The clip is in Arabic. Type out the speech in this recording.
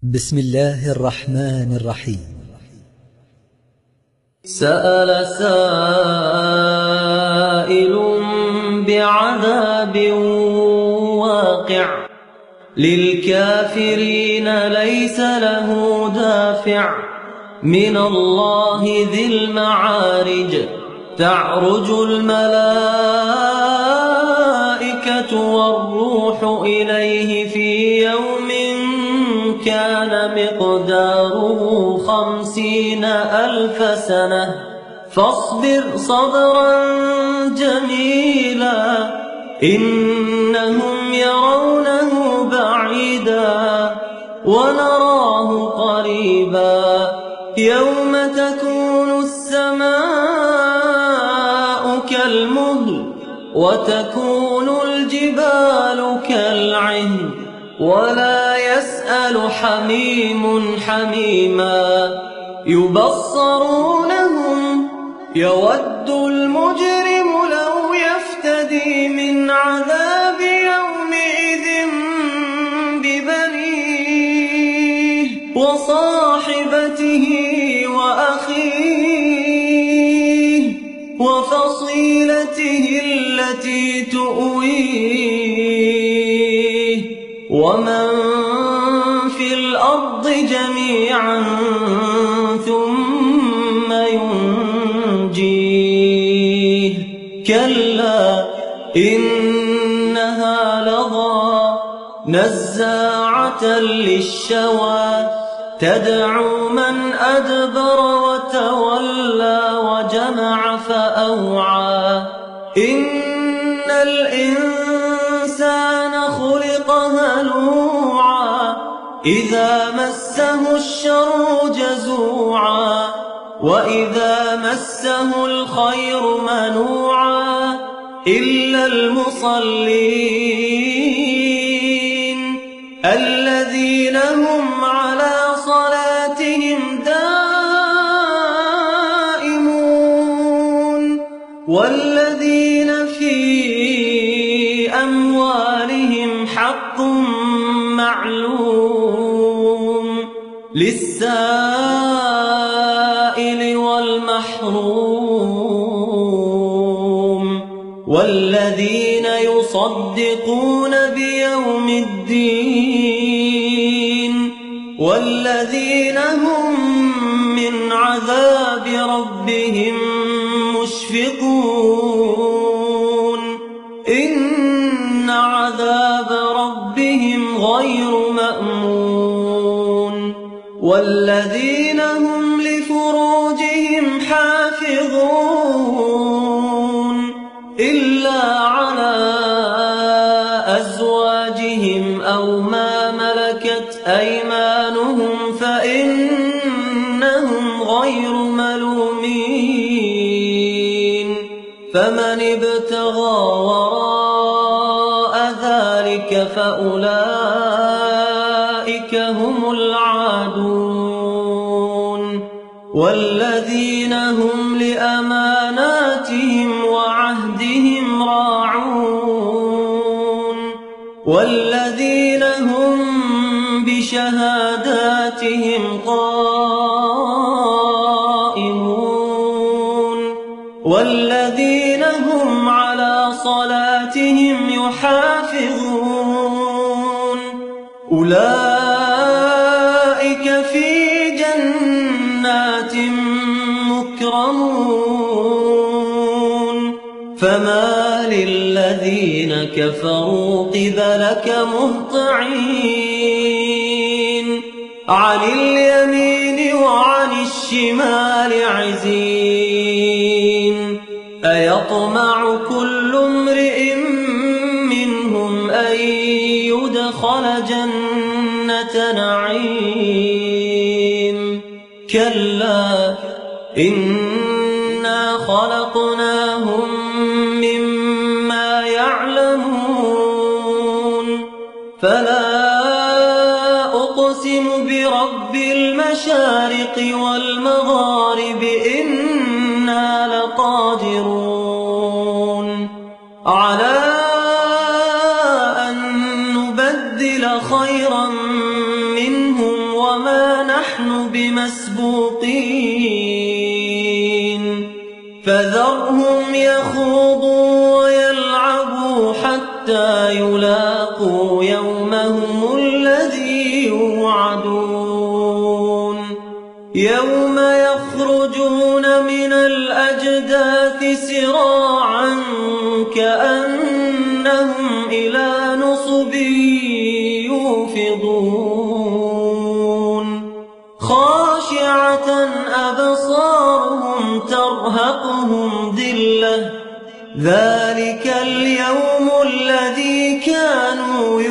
بسم الله الرحمن الرحيم. سأل سائل بعذاب واقع للكافرين ليس له دافع من الله ذي المعارج تعرج الملائكة والروح إليه في يوم كان مقداره 50,000 سنة فاصبر صبرا جميلا إنهم يرونه بعيدا ونراه قريبا يوم تكون السماء كالمهل وتكون الجبال كالعهن ولا يسأل حميم حميما يبصرونهم يود المجرم لو يفتدي من عذاب يومئذ ببنيه وصاحبته وأخيه وفصيلته التي تؤويه ومن في الأرض جميعا ثم ينجيه كلا إنها لظى نزاعة للشوى تدعو من أدبر وتولى وجمع فأوعى إن الإنسان خلق هلوعا إذا مسه الشر جزوعا وإذا مسه الخير منوعا إلا المصلين الذين هم على صلاتهم دائمون والذين في أموالهم حق معلوم للسائل والمحروم والذين يصدقون بيوم الدين والذين هم من عذاب ربهم مشفقون إن عذاب ربهم غير مأمون والذين هم لفروجهم حافظون إلا على أزواجهم أو ما ملكت أيمانهم فإنهم غير ملومين فمن ابتغى وراء ذلك فأولئك هم العادون والذين هم لأماناتهم وعهدهم راعون والذين هم بشهاداتهم قائمون والذين هم على صلاتهم يحافظون أولئك في جنات مكرمون فما للذين كفروا قبلك مهطعين عن اليمين وعن الشمال عزين أيطمع كل امرئ منهم أن يدخل جنة نعيم كلا إنا خلقناهم مما يعلمون فلا أقسم برب المشارق والمغارب إنا لقادرون على أن نبدل خيرا منهم بمسبوقين فذرهم يخوضوا ويلعبوا حتى يلاقوا يومهم الذي يوعدون يوم يخرجون من الأجداث سراعا كأنهم إلى نصب يوفضون خاشعة أبصارهم ترهقهم ذلة ذلك اليوم الذي كانوا